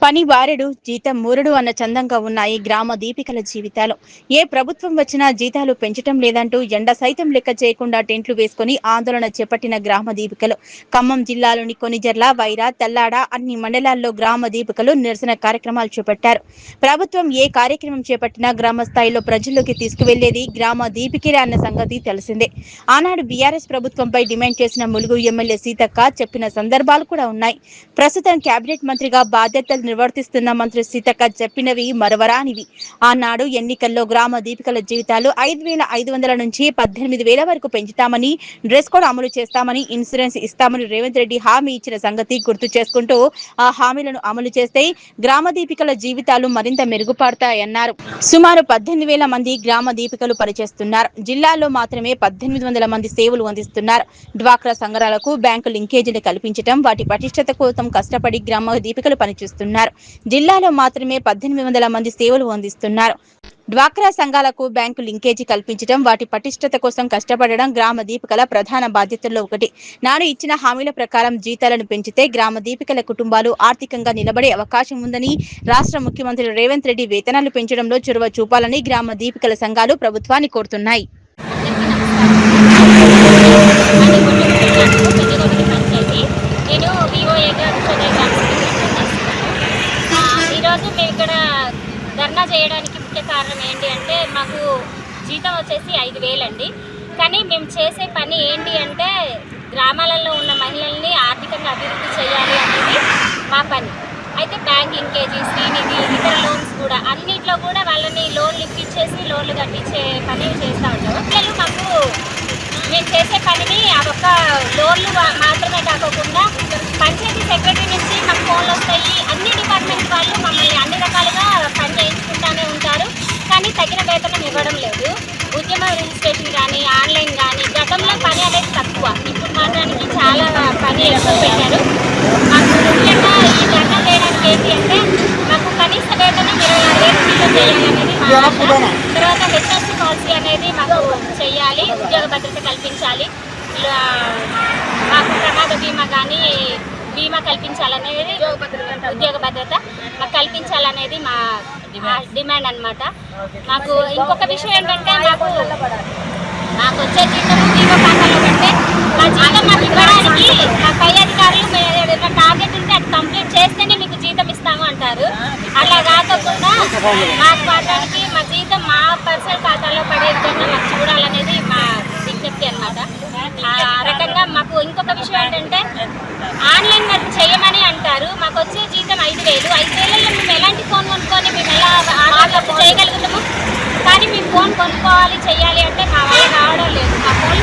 పని బారెడు జీతం మూరెడు అన్న చందంగా ఉన్నాయి గ్రామ దీపికల జీవితాలు. ఏ ప్రభుత్వం వచ్చినా జీతాలు పెంచటం లేదంటూ ఎండ సైతం లెక్క చేయకుండా టెంట్లు వేసుకుని ఆందోళన చేపట్టిన గ్రామ దీపికలు. ఖమ్మం జిల్లాలోని కొనిజర్ల, వైరా, తెల్లాడ అన్ని మండలాల్లో గ్రామ దీపికలు నిరసన కార్యక్రమాలు చేపట్టారు. ప్రభుత్వం ఏ కార్యక్రమం చేపట్టినా గ్రామ స్థాయిలో ప్రజల్లోకి తీసుకువెళ్లేది గ్రామ దీపికలే అన్న సంగతి తెలిసిందే. ఆనాడు బీఆర్ఎస్ ప్రభుత్వంపై డిమాండ్ చేసిన ములుగు ఎమ్మెల్యే సీతక్క చెప్పిన సందర్భాలు కూడా ఉన్నాయి. ప్రస్తుతం కేబినెట్ మంత్రిగా బాధ్యతలు నిర్వర్తిస్తున్న మంత్రి సీతక్క చెప్పినవి మరవరానివి. ఆనాడు ఎన్నికల్లో గ్రామ దీపికల జీవితాలు 5,500 నుంచి 18,000 వరకు పెంచుతామని, డ్రెస్ కోడ్ అమలు చేస్తామని, ఇన్సూరెన్స్ ఇస్తామని రేవంత్ రెడ్డి హామీ ఇచ్చిన సంగతి గుర్తు చేసుకుంటూ ఆ హామీలను అమలు చేస్తే గ్రామ దీపికల జీవితాలు మరింత మెరుగుపడతాయన్నారు. సుమారు 18,000 మంది గ్రామ దీపికలు పనిచేస్తున్నారు. జిల్లాలో మాత్రమే 1,800 మంది సేవలు అందిస్తున్నారు. డ్వాక్రా సంఘాలకు బ్యాంకు లింకేజీలు కల్పించడం, వాటి పటిష్టత కోసం కష్టపడి గ్రామ దీపికలు పనిచేస్తున్నారు. జిల్లాలో మాత్రమే 1,800 మంది సేవలు అందిస్తున్నారు. డ్వాక్రా సంఘాలకు బ్యాంకు లింకేజీ కల్పించడం, వాటి పటిష్టత కోసం కష్టపడడం గ్రామ దీపికల ప్రధాన బాధ్యతల్లో ఒకటి. నాడు ఇచ్చిన హామీల ప్రకారం జీతాలను పెంచితే గ్రామ దీపికల కుటుంబాలు ఆర్థికంగా నిలబడే అవకాశం ఉందని, రాష్ట్ర ముఖ్యమంత్రి రేవంత్ రెడ్డి వేతనాలు పెంచడంలో చొరవ చూపాలని గ్రామ దీపికల సంఘాలు ప్రభుత్వాన్ని కోరుతున్నాయి. ఈరోజు మేము ఇక్కడ ధర్నా చేయడానికి ముఖ్య కారణం ఏంటి అంటే, మాకు జీతం వచ్చేసి 5,000 అండి. కానీ మేము చేసే పని ఏంటి అంటే, గ్రామాలలో ఉన్న మహిళల్ని ఆర్థికంగా అభివృద్ధి చేయాలి అనేది మా పని. అయితే బ్యాంక్ లింకేజీ, శ్రీనిధి, ఇతర లోన్స్ కూడా అన్నిట్లో కూడా వాళ్ళని లోన్లు ఇప్పించేసి లోన్లు కట్టించే పని చేస్తూ ఉంటాము. పిల్లలు మాకు మేము చేసే పనిని ఆ ఒక్క లోన్లు మాత్రమే కాకుండా పంచాయతీ సెక్రటరీ నుంచి మాకు ఫోన్లు వస్తాయి. అన్ని డిపార్ట్మెంట్ వాళ్ళు మమ్మల్ని అన్ని రకాలుగా పని చేయించుకుంటూనే ఉంటారు. కానీ తగిన వేతనం ఇవ్వడం లేదు. ఉద్యమ రిజిస్ట్రేషన్ కానీ, ఆన్లైన్ కానీ గతంలో పని అనేది తక్కువ, ఇప్పుడు మాత్రానికి చాలా పని ఎక్కువ పెట్టారు. మాకు ముఖ్యంగా ఈ ధర్నా చేయడానికి ఏంటి అంటే, మాకు కనీస వేతనం 26,000 చేయాలనేది మా ఆశ. తర్వాత హెచ్ఆర్సీ పాలసీ అనేది మాకు చేయాలి, ఉద్యోగ భద్రత కల్పించాలి, మాకు ప్రమాద బీమా కానీ బీమా కల్పించాలనేది, ఉద్యోగ భద్రత మాకు కల్పించాలనేది మా డిమాండ్ అన్నమాట. మాకు ఇంకొక విషయం ఏంటంటే, మాకు వచ్చే జీతం బీమా ఖాతాలో పెడితే మా జీతం మాకు ఇవ్వడానికి మా పై అధికారులు ఏదైనా టార్గెట్ ఉంటే అది కంప్లీట్ చేస్తేనే మీకు జీతం ఇస్తాము అంటారు. అలా కాకుండా మాకు మాత్రానికి మా జీతం మా పర్సనల్ ఖాతాలో పడే విధంగా మాకు చూడాలనేది మా విజ్ఞప్తి అన్నమాట. ఆ రకంగా మాకు ఇంకొక విషయం ఏంటంటే, ఆన్లైన్ వర్క్ చేయమని అంటారు. మాకు వచ్చే జీతం 5,000. 5,000లో మేము ఎలాంటి ఫోన్ కొనుక్కొని మేము ఎలా ఆన్లైన్ వర్క్ చేయగలుగుతాము? కానీ మేము ఫోన్ కొనుక్కోవాలి, చేయాలి అంటే మా వల్ల రావడం లేదు. మా ఫోన్